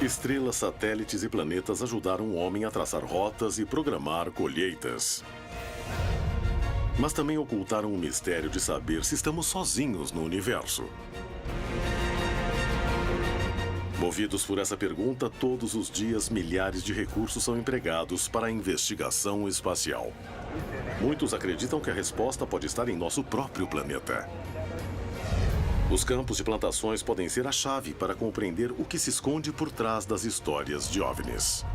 Estrelas, satélites e planetas ajudaram o homem a traçar rotas e programar colheitas. Mas também ocultaram o mistério de saber se estamos sozinhos no universo. Movidos por essa pergunta, todos os dias milhares de recursos são empregados para a investigação espacial. Muitos acreditam que a resposta pode estar em nosso próprio planeta. Os campos de plantações podem ser a chave para compreender o que se esconde por trás das histórias de OVNIs.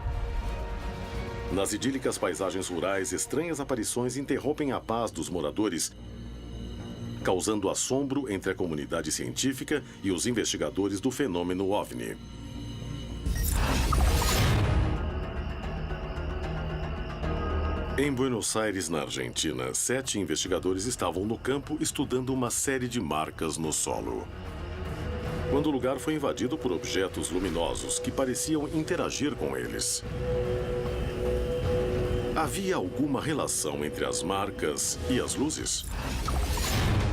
Nas idílicas paisagens rurais, estranhas aparições interrompem a paz dos moradores, causando assombro entre a comunidade científica e os investigadores do fenômeno OVNI. Em Buenos Aires, na Argentina, 7 investigadores estavam no campo estudando uma série de marcas no solo. Quando o lugar foi invadido por objetos luminosos que pareciam interagir com eles. Havia alguma relação entre as marcas e as luzes?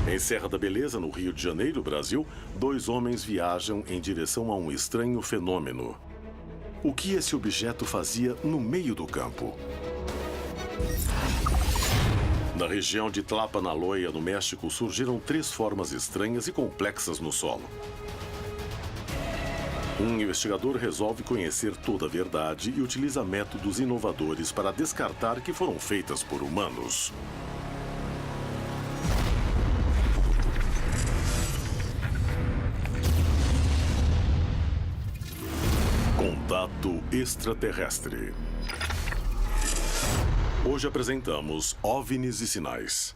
Em Serra da Beleza, no Rio de Janeiro, Brasil, 2 homens viajam em direção a um estranho fenômeno. O que esse objeto fazia no meio do campo? Na região de Tlapanaloya, no México, surgiram 3 formas estranhas e complexas no solo. Um investigador resolve conhecer toda a verdade e utiliza métodos inovadores para descartar que foram feitas por humanos. Contato extraterrestre. Hoje apresentamos OVNIs e Sinais.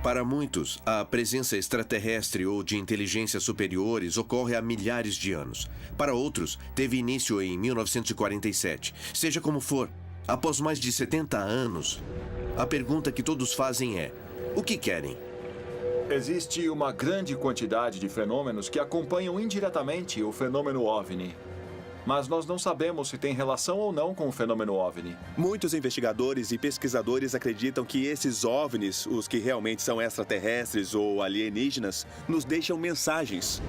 Para muitos, a presença extraterrestre ou de inteligências superiores ocorre há milhares de anos. Para outros, teve início em 1947. Seja como for, após mais de 70 anos, a pergunta que todos fazem é: o que querem? Existe uma grande quantidade de fenômenos que acompanham indiretamente o fenômeno OVNI. Mas nós não sabemos se tem relação ou não com o fenômeno OVNI. Muitos investigadores e pesquisadores acreditam que esses OVNIs, os que realmente são extraterrestres ou alienígenas, nos deixam mensagens.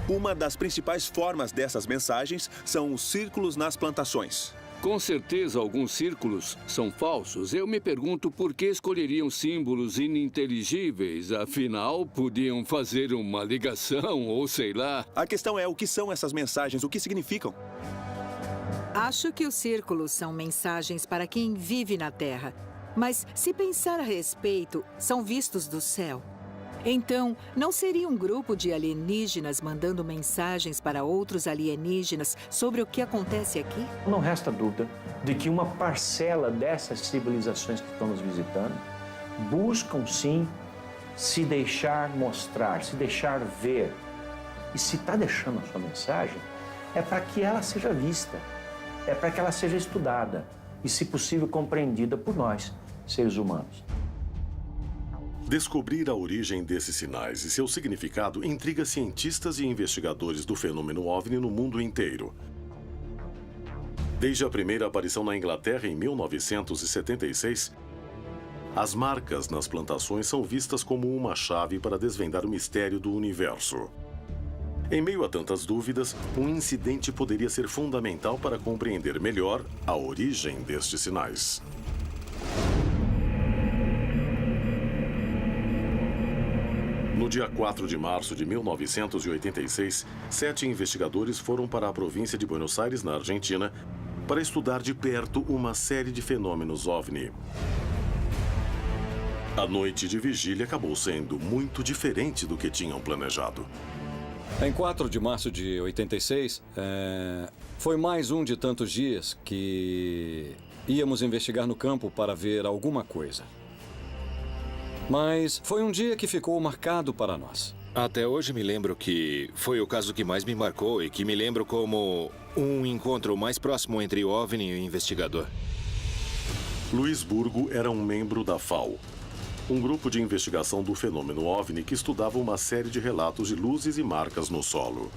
Uma das principais formas dessas mensagens são os círculos nas plantações. Com certeza, alguns círculos são falsos. Eu me pergunto por que escolheriam símbolos ininteligíveis. Afinal, podiam fazer uma ligação ou sei lá. A questão é o que são essas mensagens, o que significam. Acho que os círculos são mensagens para quem vive na Terra. Mas, se pensar a respeito, são vistos do céu. Então, não seria um grupo de alienígenas mandando mensagens para outros alienígenas sobre o que acontece aqui? Não resta dúvida de que uma parcela dessas civilizações que estão nos visitando buscam, sim, se deixar mostrar, se deixar ver. E se está deixando a sua mensagem, é para que ela seja vista, é para que ela seja estudada e, se possível, compreendida por nós, seres humanos. Descobrir a origem desses sinais e seu significado intriga cientistas e investigadores do fenômeno OVNI no mundo inteiro. Desde a primeira aparição na Inglaterra em 1976, as marcas nas plantações são vistas como uma chave para desvendar o mistério do universo. Em meio a tantas dúvidas, um incidente poderia ser fundamental para compreender melhor a origem destes sinais. No dia 4 de março de 1986, 7 investigadores foram para a província de Buenos Aires, na Argentina, para estudar de perto uma série de fenômenos OVNI. A noite de vigília acabou sendo muito diferente do que tinham planejado. Em 4 de março de 86, foi mais um de tantos dias que íamos investigar no campo para ver alguma coisa. Mas foi um dia que ficou marcado para nós. Até hoje me lembro que foi o caso que mais me marcou e que me lembro como um encontro mais próximo entre o OVNI e o investigador. Luiz Burgo era um membro da FAO, um grupo de investigação do fenômeno OVNI que estudava uma série de relatos de luzes e marcas no solo.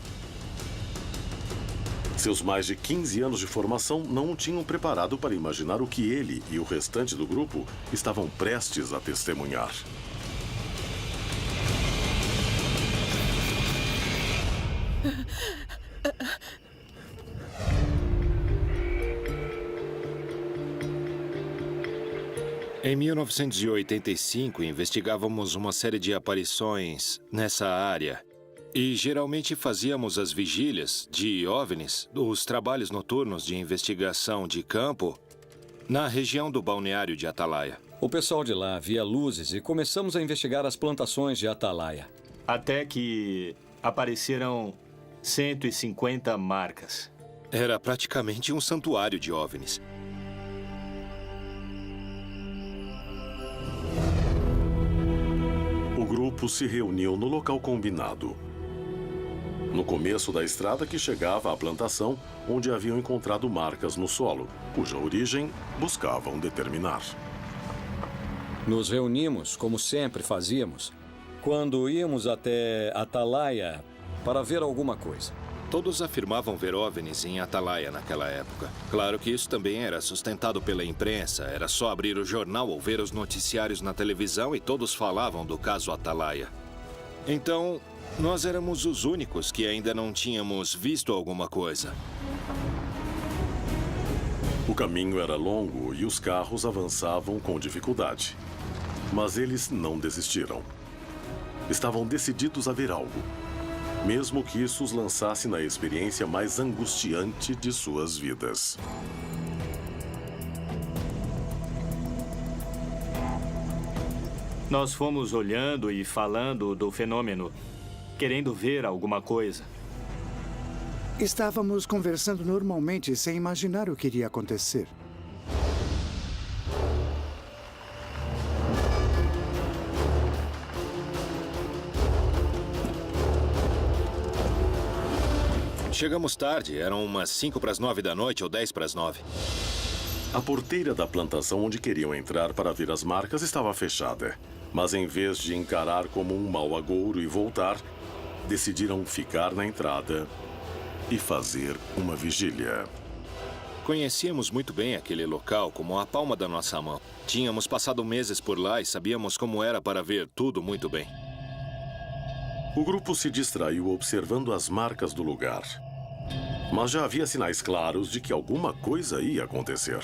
Seus mais de 15 anos de formação não o tinham preparado para imaginar o que ele e o restante do grupo estavam prestes a testemunhar. Em 1985, investigávamos uma série de aparições nessa área. E geralmente fazíamos as vigílias de OVNIs, os trabalhos noturnos de investigação de campo, na região do balneário de Atalaia. O pessoal de lá via luzes e começamos a investigar as plantações de Atalaia. Até que apareceram 150 marcas. Era praticamente um santuário de OVNIs. O grupo se reuniu no local combinado. No começo da estrada que chegava à plantação, onde haviam encontrado marcas no solo, cuja origem buscavam determinar. Nos reunimos, como sempre fazíamos, quando íamos até Atalaia para ver alguma coisa. Todos afirmavam ver OVNIs em Atalaia naquela época. Claro que isso também era sustentado pela imprensa. Era só abrir o jornal ou ver os noticiários na televisão e todos falavam do caso Atalaia. Então, nós éramos os únicos que ainda não tínhamos visto alguma coisa. O caminho era longo e os carros avançavam com dificuldade. Mas eles não desistiram. Estavam decididos a ver algo, mesmo que isso os lançasse na experiência mais angustiante de suas vidas. Nós fomos olhando e falando do fenômeno, querendo ver alguma coisa. Estávamos conversando normalmente, sem imaginar o que iria acontecer. Chegamos tarde, eram umas 5 para as 9 da noite ou 10 para as 9. A porteira da plantação onde queriam entrar para ver as marcas estava fechada. Mas em vez de encarar como um mau agouro e voltar, decidiram ficar na entrada e fazer uma vigília. Conhecíamos muito bem aquele local como a palma da nossa mão. Tínhamos passado meses por lá e sabíamos como era para ver tudo muito bem. O grupo se distraiu observando as marcas do lugar. Mas já havia sinais claros de que alguma coisa ia acontecer.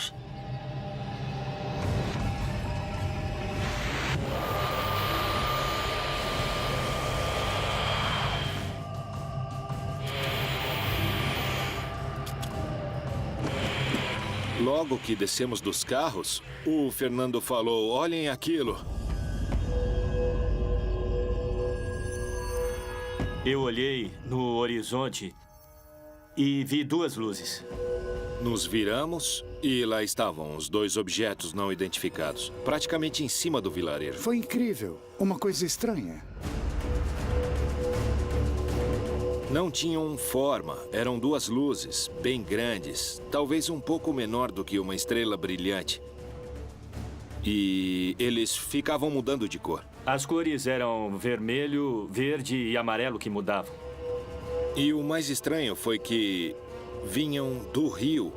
Logo que descemos dos carros, o Fernando falou: "Olhem aquilo." Eu olhei no horizonte e vi duas luzes. Nos viramos e lá estavam os dois objetos não identificados, praticamente em cima do vilarejo. Foi incrível. Uma coisa estranha. Não tinham forma, eram duas luzes, bem grandes, talvez um pouco menor do que uma estrela brilhante. E eles ficavam mudando de cor. As cores eram vermelho, verde e amarelo que mudavam. E o mais estranho foi que vinham do rio.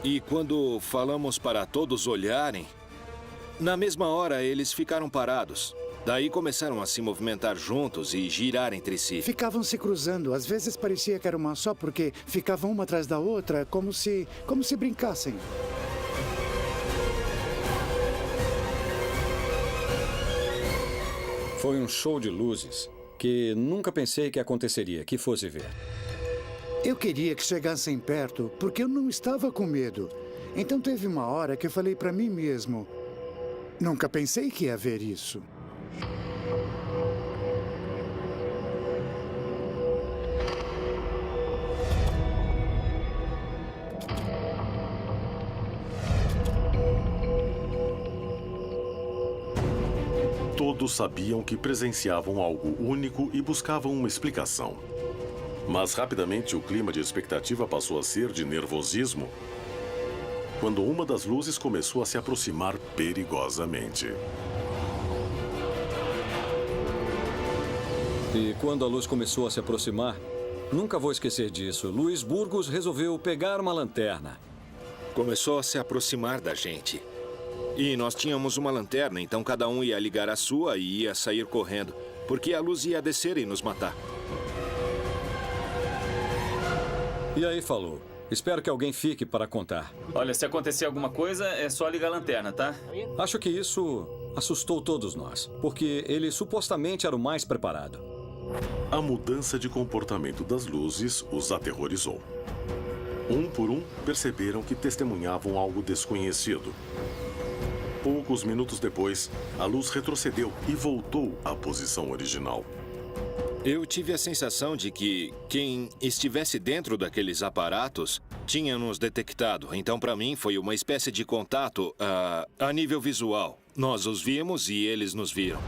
E quando falamos para todos olharem, na mesma hora eles ficaram parados. Daí começaram a se movimentar juntos e girar entre si. Ficavam se cruzando. Às vezes parecia que era uma só, porque ficavam uma atrás da outra, como se brincassem. Foi um show de luzes que nunca pensei que aconteceria, que fosse ver. Eu queria que chegassem perto, porque eu não estava com medo. Então teve uma hora que eu falei para mim mesmo: nunca pensei que ia ver isso. Todos sabiam que presenciavam algo único e buscavam uma explicação. Mas rapidamente o clima de expectativa passou a ser de nervosismo quando uma das luzes começou a se aproximar perigosamente. E quando a luz começou a se aproximar, nunca vou esquecer disso, Luiz Burgos resolveu pegar uma lanterna. Começou a se aproximar da gente. E nós tínhamos uma lanterna, então cada um ia ligar a sua e ia sair correndo, porque a luz ia descer e nos matar. E aí, falou. Espero que alguém fique para contar. Olha, se acontecer alguma coisa, é só ligar a lanterna, tá? Acho que isso assustou todos nós, porque ele supostamente era o mais preparado. A mudança de comportamento das luzes os aterrorizou. Um por um, perceberam que testemunhavam algo desconhecido. Poucos minutos depois, a luz retrocedeu e voltou à posição original. Eu tive a sensação de que quem estivesse dentro daqueles aparatos tinha nos detectado. Então, para mim, foi uma espécie de contato a nível visual. Nós os vimos e eles nos viram.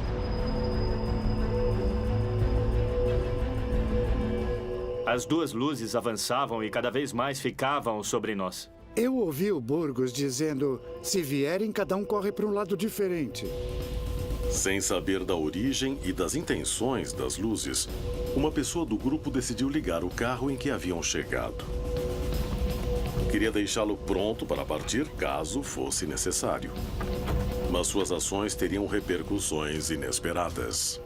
As duas luzes avançavam e cada vez mais ficavam sobre nós. Eu ouvi o Burgos dizendo, se vierem, cada um corre para um lado diferente. Sem saber da origem e das intenções das luzes, uma pessoa do grupo decidiu ligar o carro em que haviam chegado. Queria deixá-lo pronto para partir caso fosse necessário. Mas suas ações teriam repercussões inesperadas.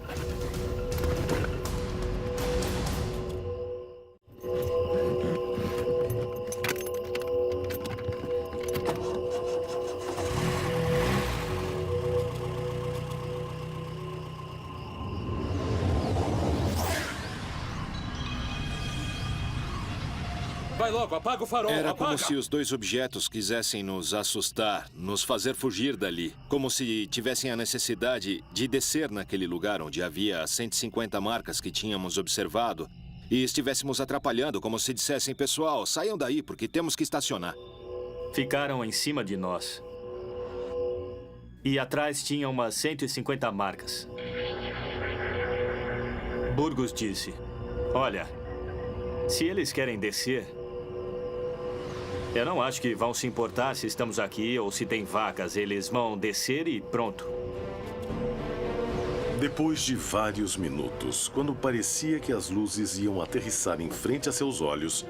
Vai logo, apaga o farol, Era apaga! como se os dois objetos quisessem nos assustar, nos fazer fugir dali. Como se tivessem a necessidade de descer naquele lugar onde havia as 150 marcas que tínhamos observado e estivéssemos atrapalhando, como se dissessem, pessoal, saiam daí porque temos que estacionar. Ficaram em cima de nós. E atrás tinha umas 150 marcas. Burgos disse, olha, se eles querem descer, eu não acho que vão se importar se estamos aqui ou se tem vacas. Eles vão descer e pronto. Depois de vários minutos, quando parecia que as luzes iam aterrissar em frente a seus olhos,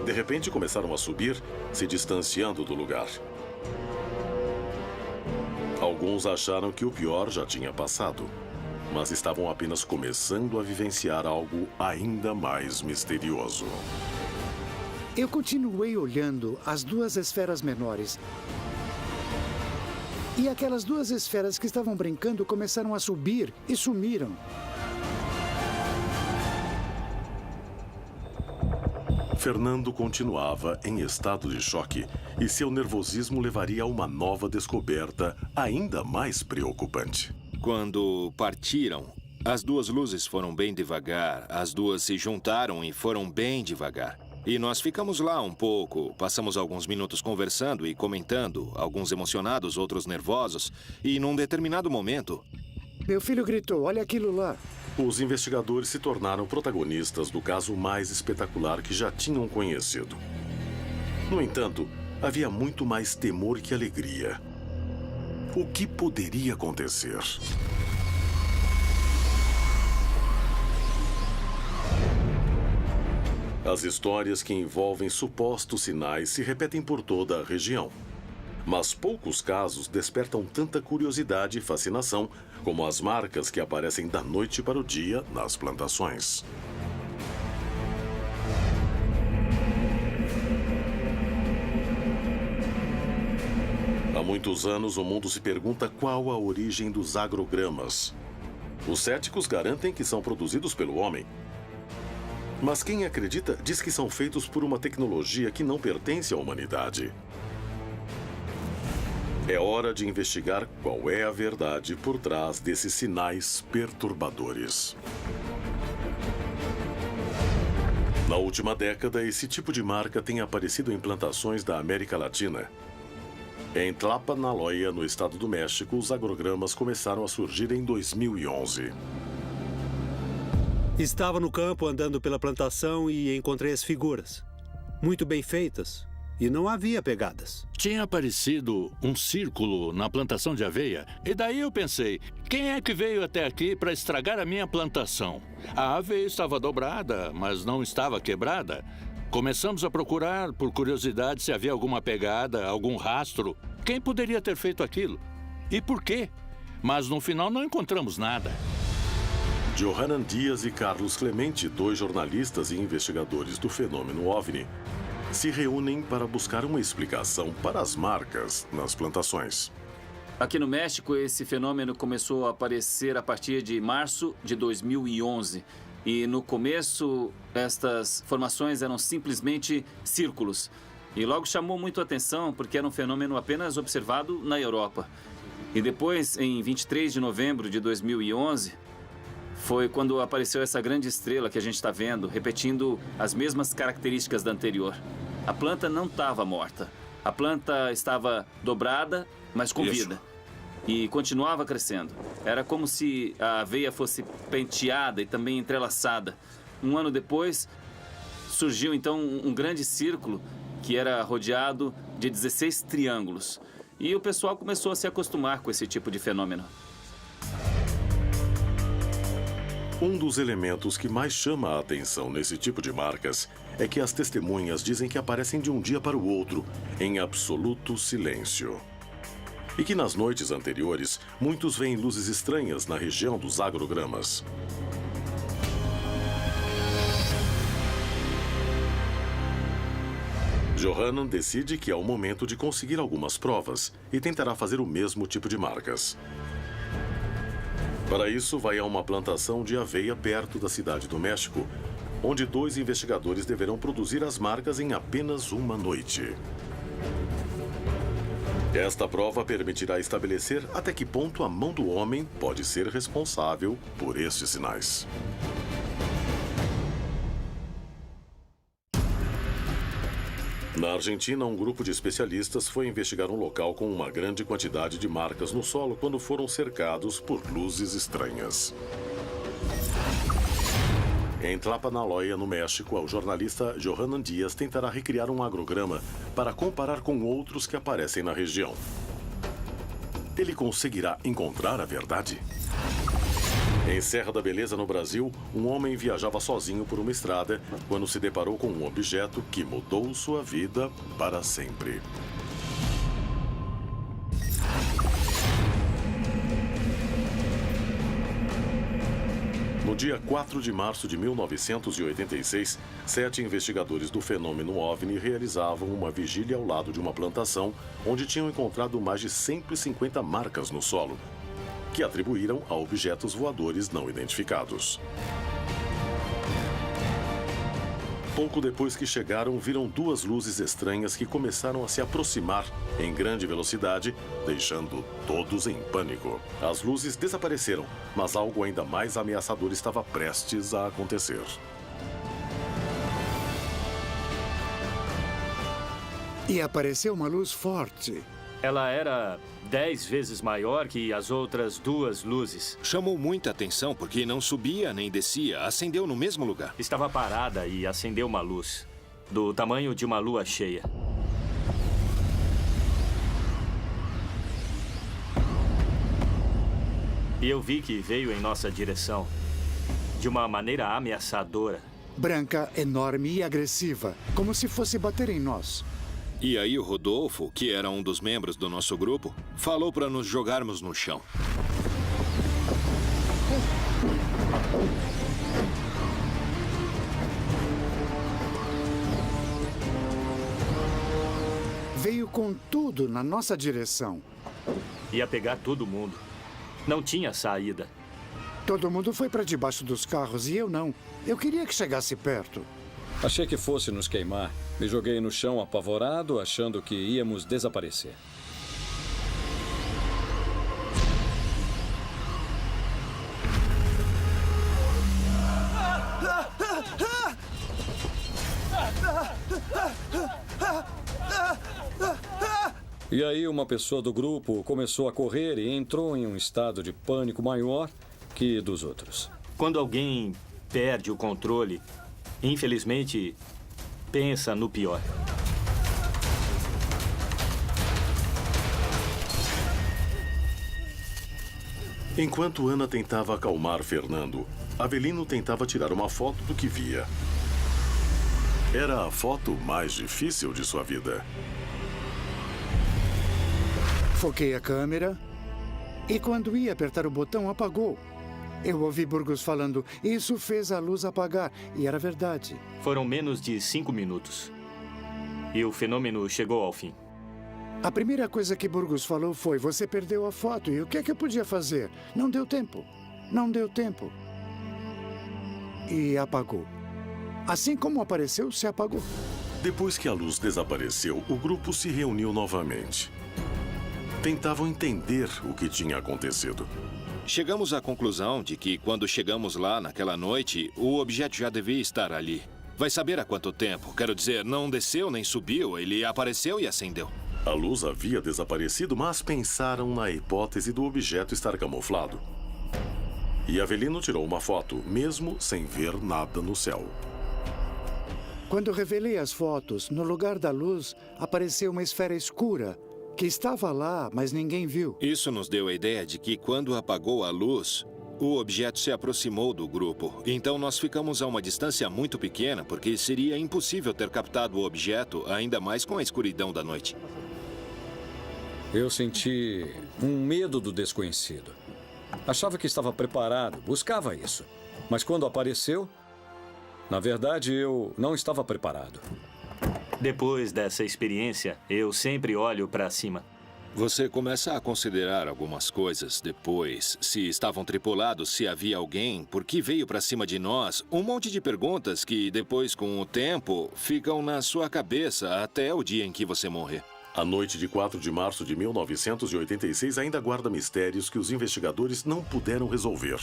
de repente começaram a subir, se distanciando do lugar. Alguns acharam que o pior já tinha passado, mas estavam apenas começando a vivenciar algo ainda mais misterioso. Eu continuei olhando as duas esferas menores. E aquelas duas esferas que estavam brincando começaram a subir e sumiram. Fernando continuava em estado de choque e seu nervosismo levaria a uma nova descoberta ainda mais preocupante. Quando partiram, as duas luzes foram bem devagar, as duas se juntaram e foram bem devagar. E nós ficamos lá um pouco, passamos alguns minutos conversando e comentando, alguns emocionados, outros nervosos, e num determinado momento... Meu filho gritou, olha aquilo lá. Os investigadores se tornaram protagonistas do caso mais espetacular que já tinham conhecido. No entanto, havia muito mais temor que alegria. O que poderia acontecer? As histórias que envolvem supostos sinais se repetem por toda a região. Mas poucos casos despertam tanta curiosidade e fascinação como as marcas que aparecem da noite para o dia nas plantações. Há muitos anos, o mundo se pergunta qual a origem dos agrogramas. Os céticos garantem que são produzidos pelo homem. Mas quem acredita diz que são feitos por uma tecnologia que não pertence à humanidade. É hora de investigar qual é a verdade por trás desses sinais perturbadores. Na última década, esse tipo de marca tem aparecido em plantações da América Latina. Em Tlapanaloya, no estado do México, os agrogramas começaram a surgir em 2011. Estava no campo andando pela plantação e encontrei as figuras. Muito bem feitas. E não havia pegadas. Tinha aparecido um círculo na plantação de aveia. E daí eu pensei, quem é que veio até aqui para estragar a minha plantação? A aveia estava dobrada, mas não estava quebrada. Começamos a procurar, por curiosidade, se havia alguma pegada, algum rastro. Quem poderia ter feito aquilo? E por quê? Mas no final não encontramos nada. Johanan Dias e Carlos Clemente, 2 jornalistas e investigadores do fenômeno OVNI, se reúnem para buscar uma explicação para as marcas nas plantações. Aqui no México, esse fenômeno começou a aparecer a partir de março de 2011. E no começo, estas formações eram simplesmente círculos. E logo chamou muito a atenção porque era um fenômeno apenas observado na Europa. E depois, em 23 de novembro de 2011, foi quando apareceu essa grande estrela que a gente está vendo, repetindo as mesmas características da anterior. A planta não estava morta. A planta estava dobrada, mas com vida. E continuava crescendo. Era como se a aveia fosse penteada e também entrelaçada. Um ano depois, surgiu então um grande círculo que era rodeado de 16 triângulos. E o pessoal começou a se acostumar com esse tipo de fenômeno. Um dos elementos que mais chama a atenção nesse tipo de marcas é que as testemunhas dizem que aparecem de um dia para o outro, em absoluto silêncio. E que nas noites anteriores, muitos veem luzes estranhas na região dos agrogramas. Johanan decide que é o momento de conseguir algumas provas e tentará fazer o mesmo tipo de marcas. Para isso, vai a uma plantação de aveia perto da cidade do México, onde 2 investigadores deverão produzir as marcas em apenas uma noite. Esta prova permitirá estabelecer até que ponto a mão do homem pode ser responsável por estes sinais. Na Argentina, um grupo de especialistas foi investigar um local com uma grande quantidade de marcas no solo quando foram cercados por luzes estranhas. Em Tlapanaloya, no México, o jornalista Johanan Dias tentará recriar um agrograma para comparar com outros que aparecem na região. Ele conseguirá encontrar a verdade? Em Serra da Beleza, no Brasil, um homem viajava sozinho por uma estrada quando se deparou com um objeto que mudou sua vida para sempre. No dia 4 de março de 1986, 7 investigadores do fenômeno OVNI realizavam uma vigília ao lado de uma plantação onde tinham encontrado mais de 150 marcas no solo, que atribuíram a objetos voadores não identificados. Pouco depois que chegaram, viram 2 luzes estranhas que começaram a se aproximar em grande velocidade, deixando todos em pânico. As luzes desapareceram, mas algo ainda mais ameaçador estava prestes a acontecer. E apareceu uma luz forte. Ela era 10 vezes maior que as outras 2 luzes. Chamou muita atenção porque não subia nem descia, acendeu no mesmo lugar. Estava parada e acendeu uma luz, do tamanho de uma lua cheia. E eu vi que veio em nossa direção, de uma maneira ameaçadora. Branca, enorme e agressiva, como se fosse bater em nós. E aí o Rodolfo, que era um dos membros do nosso grupo, falou para nos jogarmos no chão. Veio com tudo na nossa direção. Ia pegar todo mundo. Não tinha saída. Todo mundo foi para debaixo dos carros e eu não. Eu queria que chegasse perto. Achei que fosse nos queimar. Me joguei no chão apavorado, achando que íamos desaparecer. E aí uma pessoa do grupo começou a correr e entrou em um estado de pânico maior que dos outros. Quando alguém perde o controle, infelizmente, pensa no pior. Enquanto Ana tentava acalmar Fernando, Avelino tentava tirar uma foto do que via. Era a foto mais difícil de sua vida. Foquei a câmera e quando ia apertar o botão, apagou. Eu ouvi Burgos falando, isso fez a luz apagar. E era verdade. Foram menos de 5 minutos. E o fenômeno chegou ao fim. A primeira coisa que Burgos falou foi, você perdeu a foto. E o que é que eu podia fazer? Não deu tempo. Não deu tempo. E apagou. Assim como apareceu, se apagou. Depois que a luz desapareceu, o grupo se reuniu novamente. Tentavam entender o que tinha acontecido. Chegamos à conclusão de que, quando chegamos lá naquela noite, o objeto já devia estar ali. Vai saber há quanto tempo. Quero dizer, não desceu nem subiu, ele apareceu e acendeu. A luz havia desaparecido, mas pensaram na hipótese do objeto estar camuflado. E Avelino tirou uma foto, mesmo sem ver nada no céu. Quando revelei as fotos, no lugar da luz, apareceu uma esfera escura, que estava lá, mas ninguém viu. Isso nos deu a ideia de que, quando apagou a luz, o objeto se aproximou do grupo. Então nós ficamos a uma distância muito pequena, porque seria impossível ter captado o objeto, ainda mais com a escuridão da noite. Eu senti um medo do desconhecido. Achava que estava preparado, buscava isso. Mas quando apareceu, na verdade, eu não estava preparado. Depois dessa experiência, eu sempre olho para cima. Você começa a considerar algumas coisas depois. Se estavam tripulados, se havia alguém, por que veio para cima de nós? Um monte de perguntas que, depois, com o tempo, ficam na sua cabeça até o dia em que você morrer. A noite de 4 de março de 1986 ainda guarda mistérios que os investigadores não puderam resolver.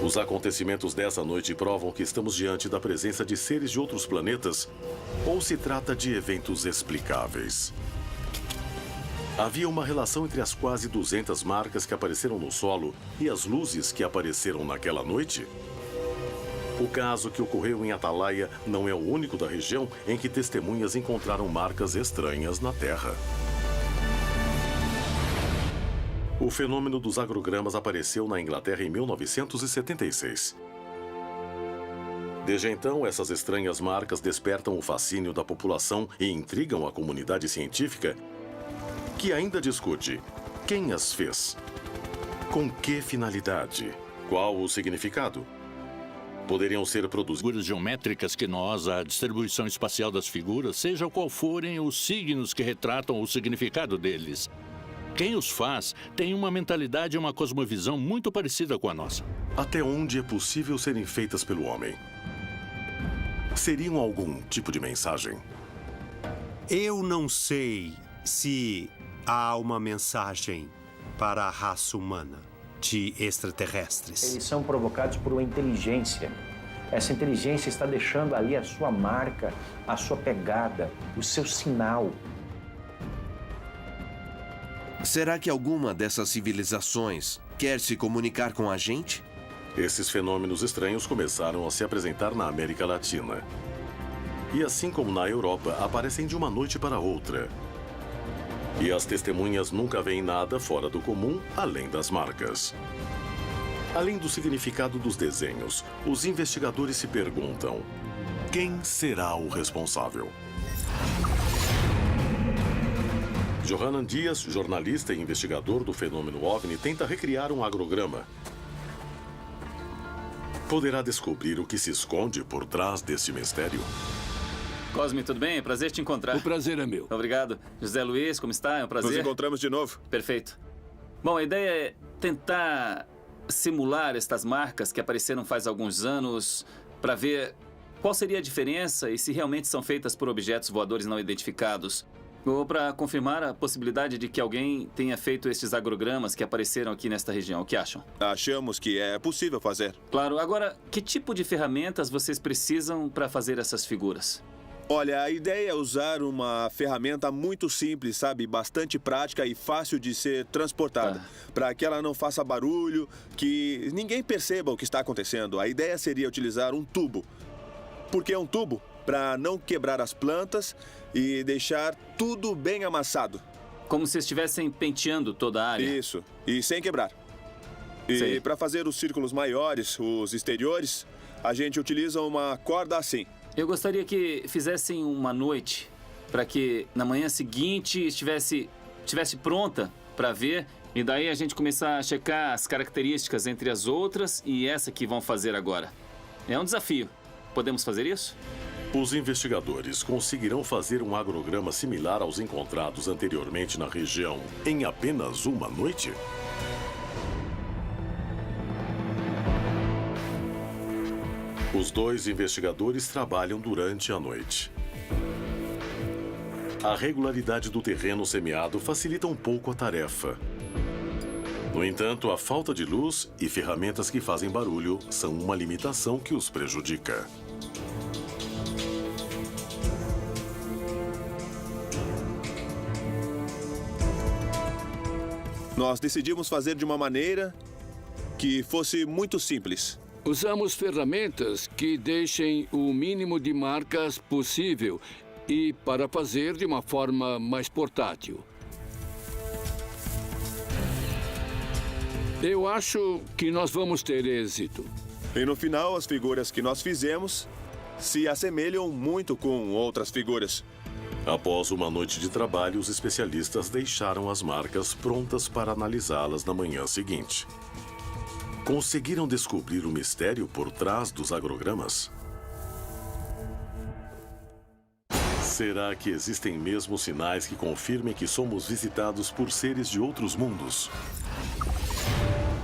Os acontecimentos dessa noite provam que estamos diante da presença de seres de outros planetas ou se trata de eventos explicáveis. Havia uma relação entre as quase 200 marcas que apareceram no solo e as luzes que apareceram naquela noite? O caso que ocorreu em Atalaia não é o único da região em que testemunhas encontraram marcas estranhas na Terra. O fenômeno dos agrogramas apareceu na Inglaterra em 1976. Desde então, essas estranhas marcas despertam o fascínio da população e intrigam a comunidade científica, que ainda discute quem as fez, com que finalidade, qual o significado. Poderiam ser produzidas figuras geométricas que nós, a distribuição espacial das figuras, seja qual forem os signos que retratam o significado deles. Quem os faz tem uma mentalidade e uma cosmovisão muito parecida com a nossa. Até onde é possível serem feitas pelo homem? Seriam algum tipo de mensagem? Eu não sei se há uma mensagem para a raça humana de extraterrestres. Eles são provocados por uma inteligência. Essa inteligência está deixando ali a sua marca, a sua pegada, o seu sinal. Será que alguma dessas civilizações quer se comunicar com a gente? Esses fenômenos estranhos começaram a se apresentar na América Latina. E assim como na Europa, aparecem de uma noite para outra. E as testemunhas nunca veem nada fora do comum, além das marcas. Além do significado dos desenhos, os investigadores se perguntam: quem será o responsável? Johanan Dias, jornalista e investigador do fenômeno OVNI, tenta recriar um agrograma. Poderá descobrir o que se esconde por trás deste mistério? Cosme, tudo bem? Prazer te encontrar. O prazer é meu. Obrigado. José Luiz, como está? É um prazer. Nos encontramos de novo. Perfeito. Bom, a ideia é tentar simular estas marcas que apareceram faz alguns anos para ver qual seria a diferença e se realmente são feitas por objetos voadores não identificados. Ou para confirmar a possibilidade de que alguém tenha feito estes agrogramas que apareceram aqui nesta região. O que acham? Achamos que é possível fazer. Claro. Agora, que tipo de ferramentas vocês precisam para fazer essas figuras? Olha, a ideia é usar uma ferramenta muito simples, sabe? Bastante prática e fácil de ser transportada. Para que ela não faça barulho, que ninguém perceba o que está acontecendo. A ideia seria utilizar um tubo. Por que um tubo? Para não quebrar as plantas e deixar tudo bem amassado. Como se estivessem penteando toda a área? Isso, e sem quebrar. E para fazer os círculos maiores, os exteriores, a gente utiliza uma corda assim. Eu gostaria que fizessem uma noite para que na manhã seguinte estivesse pronta para ver E daí a gente começar a checar as características entre as outras e essa que vão fazer agora. É um desafio. Podemos fazer isso? Os investigadores conseguirão fazer um agrograma similar aos encontrados anteriormente na região em apenas uma noite? Os dois investigadores trabalham durante a noite. A regularidade do terreno semeado facilita um pouco a tarefa. No entanto, a falta de luz e ferramentas que fazem barulho são uma limitação que os prejudica. Nós decidimos fazer de uma maneira que fosse muito simples. Usamos ferramentas que deixem o mínimo de marcas possível e para fazer de uma forma mais portátil. Eu acho que nós vamos ter êxito. E no final, as figuras que nós fizemos se assemelham muito com outras figuras. Após uma noite de trabalho, os especialistas deixaram as marcas prontas para analisá-las na manhã seguinte. Conseguiram descobrir o mistério por trás dos agrogramas? Será que existem mesmo sinais que confirmem que somos visitados por seres de outros mundos?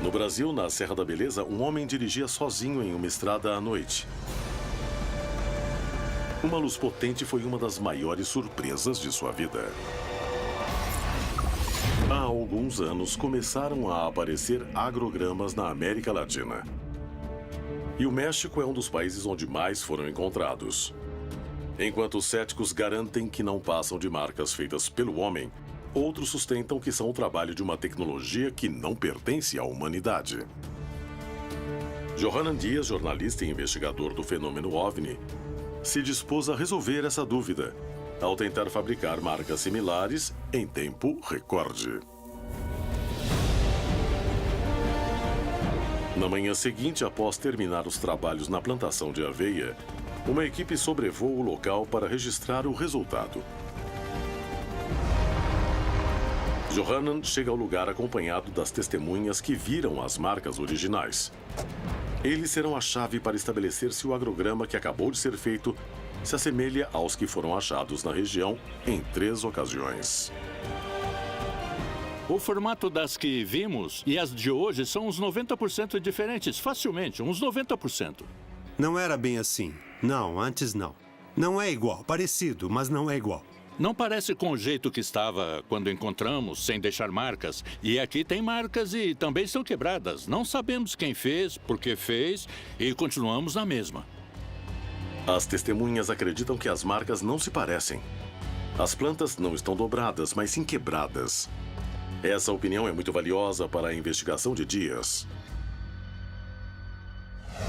No Brasil, na Serra da Beleza, um homem dirigia sozinho em uma estrada à noite. Uma luz potente foi uma das maiores surpresas de sua vida. Há alguns anos, começaram a aparecer agrogramas na América Latina. E o México é um dos países onde mais foram encontrados. Enquanto os céticos garantem que não passam de marcas feitas pelo homem, outros sustentam que são o trabalho de uma tecnologia que não pertence à humanidade. Johanan Dias, jornalista e investigador do fenômeno OVNI, se dispôs a resolver essa dúvida, ao tentar fabricar marcas similares em tempo recorde. Na manhã seguinte, após terminar os trabalhos na plantação de aveia, uma equipe sobrevoa o local para registrar o resultado. Johanan chega ao lugar acompanhado das testemunhas que viram as marcas originais. Eles serão a chave para estabelecer se o agrograma que acabou de ser feito se assemelha aos que foram achados na região em 3 ocasiões. O formato das que vimos e as de hoje são uns 90% diferentes, facilmente, uns 90%. Não era bem assim. Não, antes não. Não é igual, parecido, mas não é igual. Não parece com o jeito que estava quando encontramos, sem deixar marcas. E aqui tem marcas e também estão quebradas. Não sabemos quem fez, por que fez e continuamos na mesma. As testemunhas acreditam que as marcas não se parecem. As plantas não estão dobradas, mas sim quebradas. Essa opinião é muito valiosa para a investigação de Dias.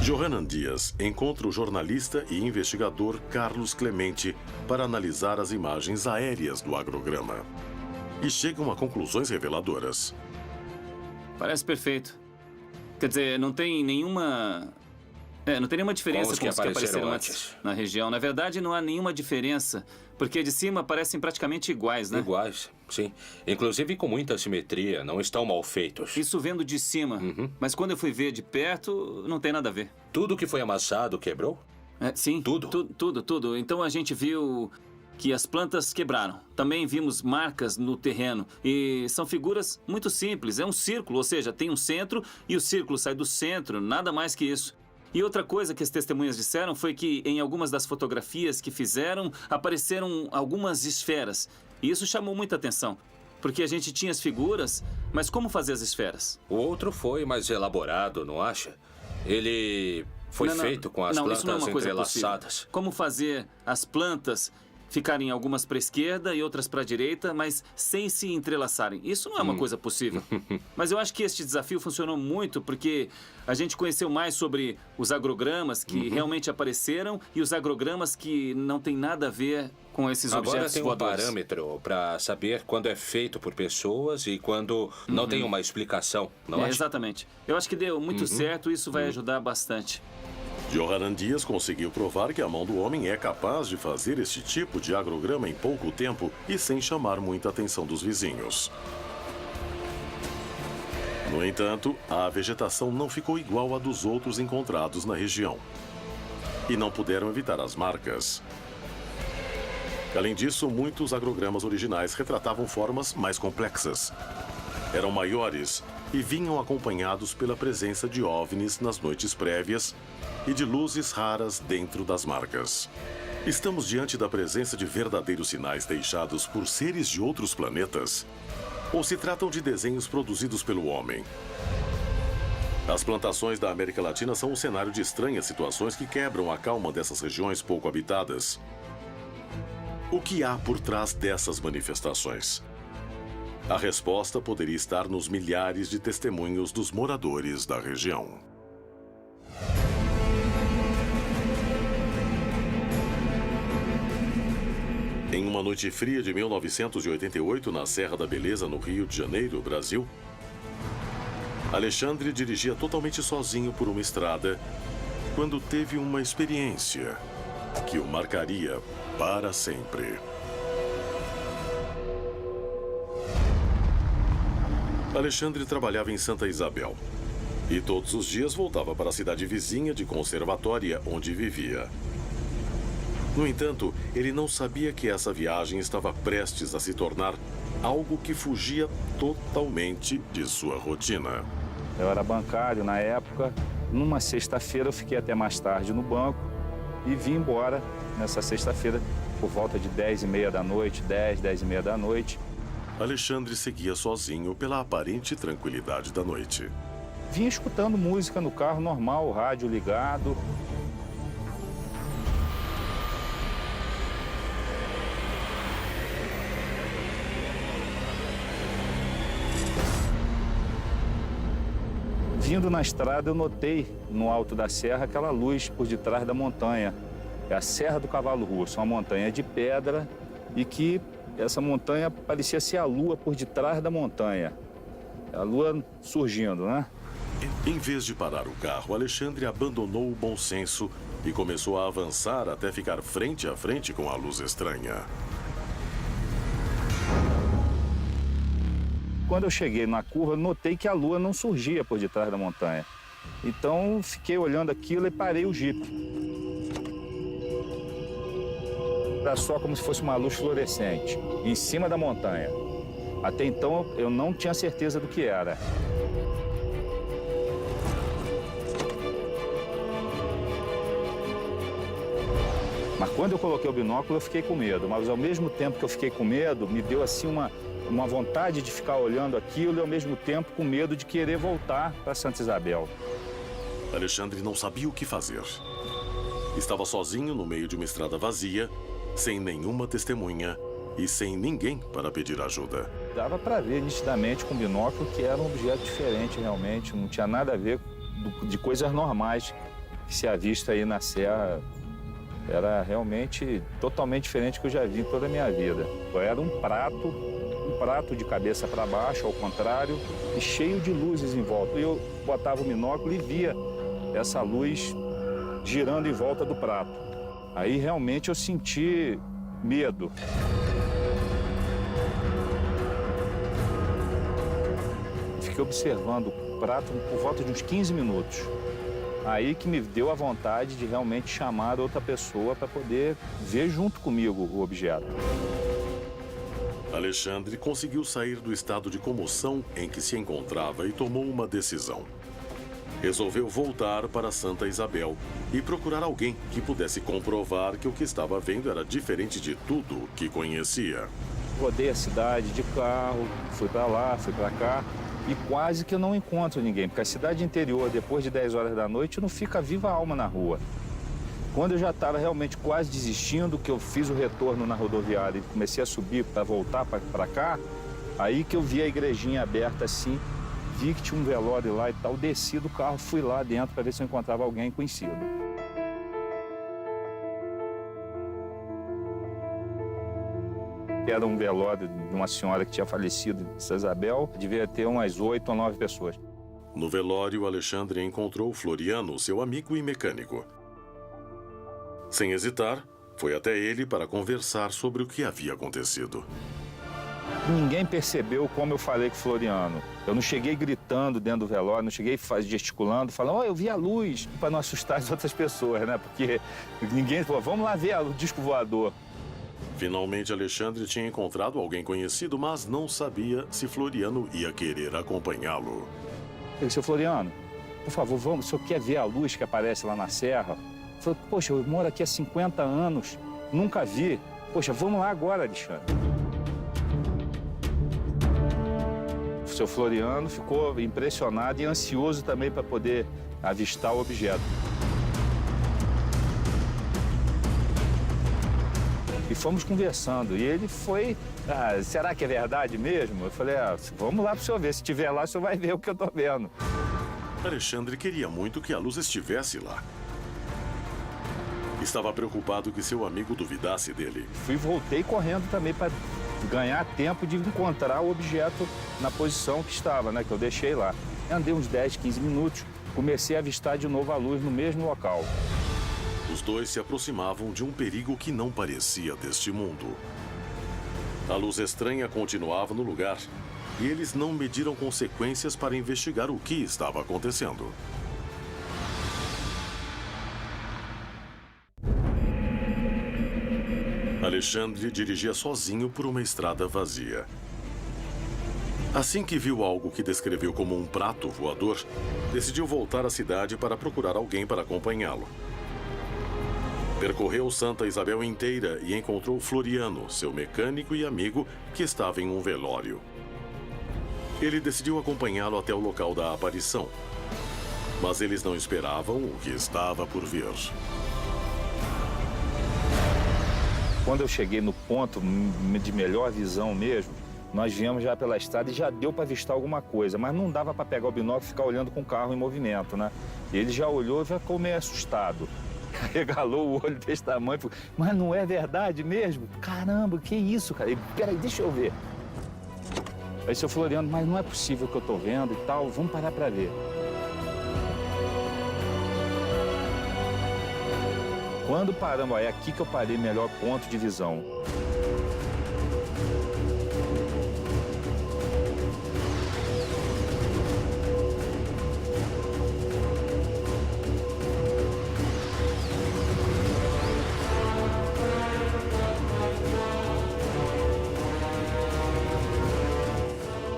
Johanan Dias encontra o jornalista e investigador Carlos Clemente para analisar as imagens aéreas do agrograma. E chegam a conclusões reveladoras. Parece perfeito. Quer dizer, não tem nenhuma... não tem nenhuma diferença com os que apareceram antes na região. Na verdade, não há nenhuma diferença, porque de cima parecem praticamente iguais, né? Iguais, sim. Inclusive com muita simetria, não estão mal feitos. Isso vendo de cima. Mas quando eu fui ver de perto, não tem nada a ver. Tudo que foi amassado quebrou? Sim. Tudo? Tudo. Então a gente viu que as plantas quebraram. Também vimos marcas no terreno. E são figuras muito simples. É um círculo, ou seja, tem um centro e o círculo sai do centro, nada mais que isso. E outra coisa que as testemunhas disseram foi que em algumas das fotografias que fizeram, apareceram algumas esferas. E isso chamou muita atenção, porque a gente tinha as figuras, mas como fazer as esferas? O outro foi mais elaborado, não acha? Ele foi feito com as plantas isso não é uma coisa entrelaçadas. Possível. Como fazer as plantas ficarem algumas para a esquerda e outras para a direita, mas sem se entrelaçarem. Isso não é uma coisa possível. Mas eu acho que este desafio funcionou muito porque a gente conheceu mais sobre os agrogramas que realmente apareceram e os agrogramas que não tem nada a ver com esses objetos voadores. Agora tem um parâmetro para saber quando é feito por pessoas e quando não tem uma explicação, não é? Exatamente. Eu acho que deu muito certo e isso vai ajudar bastante. Johanan Dias conseguiu provar que a mão do homem é capaz de fazer este tipo de agrograma em pouco tempo e sem chamar muita atenção dos vizinhos. No entanto, a vegetação não ficou igual à dos outros encontrados na região. E não puderam evitar as marcas. Além disso, muitos agrogramas originais retratavam formas mais complexas. Eram maiores e vinham acompanhados pela presença de OVNIs nas noites prévias e de luzes raras dentro das marcas. Estamos diante da presença de verdadeiros sinais deixados por seres de outros planetas? Ou se tratam de desenhos produzidos pelo homem? As plantações da América Latina são um cenário de estranhas situações que quebram a calma dessas regiões pouco habitadas. O que há por trás dessas manifestações? A resposta poderia estar nos milhares de testemunhos dos moradores da região. Em uma noite fria de 1988, na Serra da Beleza, no Rio de Janeiro, Brasil, Alexandre dirigia totalmente sozinho por uma estrada quando teve uma experiência que o marcaria para sempre. Alexandre trabalhava em Santa Isabel e todos os dias voltava para a cidade vizinha de Conservatória, onde vivia. No entanto, ele não sabia que essa viagem estava prestes a se tornar algo que fugia totalmente de sua rotina. Eu era bancário na época. Numa sexta-feira eu fiquei até mais tarde no banco e vim embora nessa sexta-feira por volta de 10h30 da noite, 10h30 da noite. Alexandre seguia sozinho pela aparente tranquilidade da noite. Vinha escutando música no carro normal, o rádio ligado. Vindo na estrada, eu notei no alto da serra aquela luz por detrás da montanha. É a Serra do Cavalo Russo, uma montanha de pedra e que essa montanha parecia ser a lua por detrás da montanha. A lua surgindo, né? Em vez de parar o carro, Alexandre abandonou o bom senso e começou a avançar até ficar frente a frente com a luz estranha. Quando eu cheguei na curva, notei que a lua não surgia por detrás da montanha. Então, fiquei olhando aquilo e parei o jipe. Era só como se fosse uma luz fluorescente, em cima da montanha. Até então, eu não tinha certeza do que era. Mas quando eu coloquei o binóculo, eu fiquei com medo. Mas ao mesmo tempo que eu fiquei com medo, me deu assim uma vontade de ficar olhando aquilo e ao mesmo tempo com medo de querer voltar para Santa Isabel. Alexandre não sabia o que fazer. Estava sozinho no meio de uma estrada vazia, sem nenhuma testemunha e sem ninguém para pedir ajuda. Dava para ver nitidamente com o binóculo que era um objeto diferente realmente, não tinha nada a ver de coisas normais que se ha visto aí na serra. Era realmente totalmente diferente do que eu já vi em toda a minha vida. Era um prato de cabeça para baixo, ao contrário, e cheio de luzes em volta. E eu botava o binóculo e via essa luz girando em volta do prato. Aí realmente eu senti medo. Fiquei observando o prato por volta de uns 15 minutos. Aí que me deu a vontade de realmente chamar outra pessoa para poder ver junto comigo o objeto. Alexandre conseguiu sair do estado de comoção em que se encontrava e tomou uma decisão. Resolveu voltar para Santa Isabel e procurar alguém que pudesse comprovar que o que estava vendo era diferente de tudo que conhecia. Rodei a cidade de carro, fui para lá, fui para cá e quase que eu não encontro ninguém, porque a cidade interior, depois de 10 horas da noite, não fica viva alma na rua. Quando eu já estava realmente quase desistindo, que eu fiz o retorno na rodoviária e comecei a subir para voltar para cá, aí que eu vi a igrejinha aberta assim, vi que tinha um velório lá e tal, desci do carro, fui lá dentro para ver se eu encontrava alguém conhecido. Era um velório de uma senhora que tinha falecido em Santa Isabel, devia ter umas 8 ou 9 pessoas. No velório, Alexandre encontrou Floriano, seu amigo e mecânico. Sem hesitar, foi até ele para conversar sobre o que havia acontecido. Ninguém percebeu como eu falei com o Floriano. Eu não cheguei gritando dentro do velório, não cheguei gesticulando, falando, eu vi a luz, para não assustar as outras pessoas, né? Porque ninguém falou, vamos lá ver o disco voador. Finalmente, Alexandre tinha encontrado alguém conhecido, mas não sabia se Floriano ia querer acompanhá-lo. Eu disse, seu Floriano, por favor, vamos, o senhor quer ver a luz que aparece lá na serra? Eu falei, poxa, eu moro aqui há 50 anos, nunca vi. Poxa, vamos lá agora, Alexandre. O seu Floriano ficou impressionado e ansioso também para poder avistar o objeto. E fomos conversando. E ele foi, será que é verdade mesmo? Eu falei, vamos lá para o senhor ver. Se estiver lá, o senhor vai ver o que eu estou vendo. Alexandre queria muito que a luz estivesse lá. Estava preocupado que seu amigo duvidasse dele. Voltei correndo também para ganhar tempo de encontrar o objeto na posição que estava, né? Que eu deixei lá. Andei uns 10, 15 minutos, comecei a avistar de novo a luz no mesmo local. Os dois se aproximavam de um perigo que não parecia deste mundo. A luz estranha continuava no lugar e eles não mediram consequências para investigar o que estava acontecendo. Alexandre dirigia sozinho por uma estrada vazia. Assim que viu algo que descreveu como um prato voador, decidiu voltar à cidade para procurar alguém para acompanhá-lo. Percorreu Santa Isabel inteira e encontrou Floriano, seu mecânico e amigo, que estava em um velório. Ele decidiu acompanhá-lo até o local da aparição. Mas eles não esperavam o que estava por vir. Quando eu cheguei no ponto de melhor visão mesmo, nós viemos já pela estrada e já deu para avistar alguma coisa, mas não dava para pegar o binóculo e ficar olhando com o carro em movimento, né? Ele já olhou e já ficou meio assustado. Regalou o olho desse tamanho, falou, mas não é verdade mesmo? Caramba, que isso, cara? Peraí, deixa eu ver. Aí, seu Floriano, mas não é possível que eu tô vendo e tal, vamos parar para ver. Quando paramos, é aqui que eu parei, melhor ponto de visão.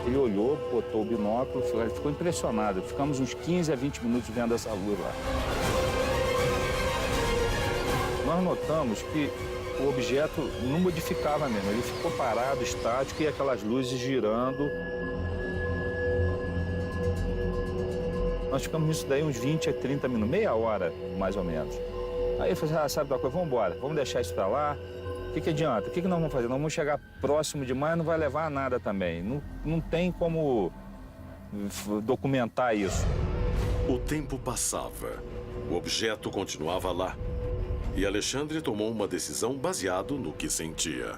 Ele olhou, botou o binóculo, ele ficou impressionado. Ficamos uns 15 a 20 minutos vendo essa luz lá. Nós notamos que o objeto não modificava mesmo, ele ficou parado, estático, e aquelas luzes girando. Nós ficamos nisso daí uns 20 a 30 minutos, meia hora, mais ou menos. Aí eu falei, sabe da coisa, vamos embora, vamos deixar isso para lá. O que adianta? O que nós vamos fazer? Nós vamos chegar próximo demais, não vai levar a nada também. Não tem como documentar isso. O tempo passava, o objeto continuava lá. E Alexandre tomou uma decisão baseado no que sentia.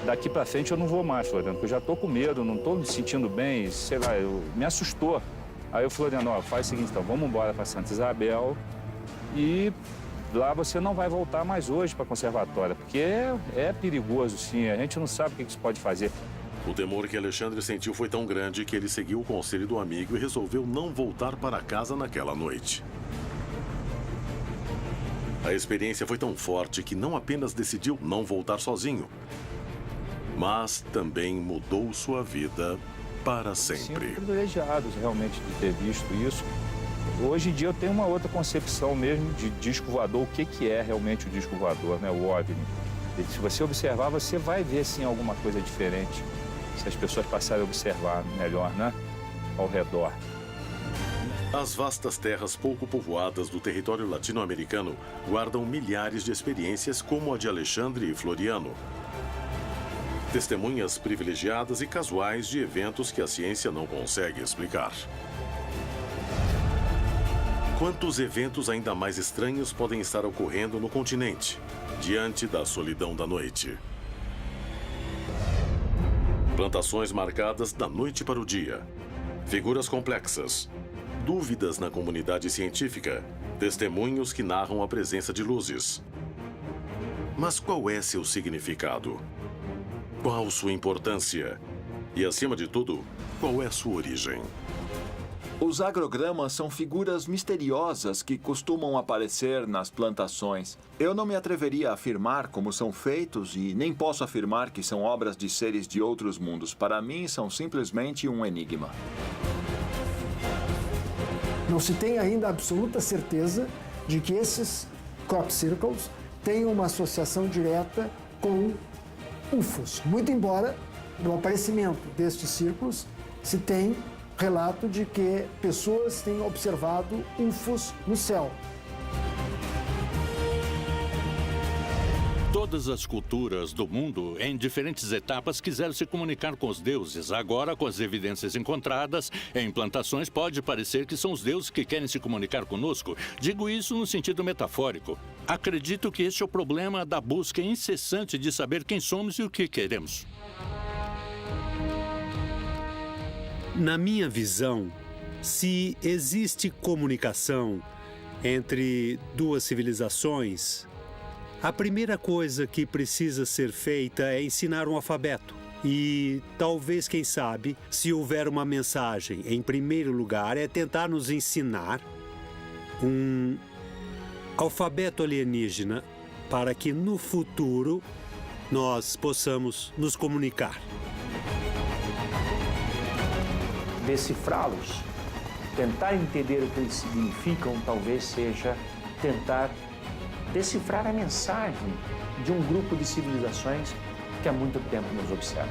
Daqui para frente eu não vou mais, Floriano, porque eu já tô com medo, não tô me sentindo bem, sei lá, me assustou. Aí o Floriano, faz o seguinte, então, vamos embora para Santa Isabel e lá você não vai voltar mais hoje para a conservatória, porque é perigoso, sim, a gente não sabe o que isso pode fazer. O temor que Alexandre sentiu foi tão grande que ele seguiu o conselho do amigo e resolveu não voltar para casa naquela noite. A experiência foi tão forte que não apenas decidiu não voltar sozinho, mas também mudou sua vida para sempre. Sim, privilegiados realmente de ter visto isso. Hoje em dia eu tenho uma outra concepção mesmo de disco voador, o que é realmente o disco voador, né? O OVNI. E se você observar, você vai ver sim alguma coisa diferente, se as pessoas passarem a observar melhor, né? Ao redor. As vastas terras pouco povoadas do território latino-americano guardam milhares de experiências como a de Alexandre e Floriano. Testemunhas privilegiadas e casuais de eventos que a ciência não consegue explicar. Quantos eventos ainda mais estranhos podem estar ocorrendo no continente, diante da solidão da noite? Plantações marcadas da noite para o dia. Figuras complexas. Dúvidas na comunidade científica, testemunhos que narram a presença de luzes. Mas qual é seu significado? Qual sua importância? E, acima de tudo, qual é sua origem? Os agrogramas são figuras misteriosas que costumam aparecer nas plantações. Eu não me atreveria a afirmar como são feitos e nem posso afirmar que são obras de seres de outros mundos. Para mim, são simplesmente um enigma. Não se tem ainda absoluta certeza de que esses crop circles têm uma associação direta com UFOs. Muito embora, no aparecimento destes círculos, se tem relato de que pessoas têm observado UFOs no céu. Todas as culturas do mundo, em diferentes etapas, quiseram se comunicar com os deuses. Agora, com as evidências encontradas em plantações, pode parecer que são os deuses que querem se comunicar conosco. Digo isso no sentido metafórico. Acredito que este é o problema da busca incessante de saber quem somos e o que queremos. Na minha visão, se existe comunicação entre duas civilizações, a primeira coisa que precisa ser feita é ensinar um alfabeto. E talvez, quem sabe, se houver uma mensagem, em primeiro lugar, é tentar nos ensinar um alfabeto alienígena para que no futuro nós possamos nos comunicar. Decifrá-los, tentar entender o que eles significam, talvez seja tentar decifrar a mensagem de um grupo de civilizações que há muito tempo nos observa.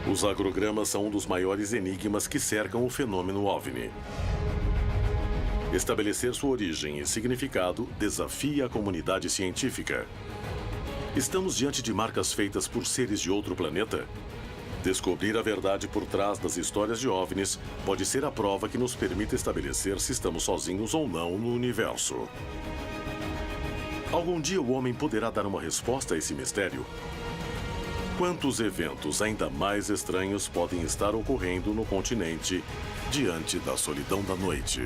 Os agrogramas são um dos maiores enigmas que cercam o fenômeno OVNI. Estabelecer sua origem e significado desafia a comunidade científica. Estamos diante de marcas feitas por seres de outro planeta? Descobrir a verdade por trás das histórias de OVNIs pode ser a prova que nos permite estabelecer se estamos sozinhos ou não no universo. Algum dia o homem poderá dar uma resposta a esse mistério? Quantos eventos ainda mais estranhos podem estar ocorrendo no continente diante da solidão da noite?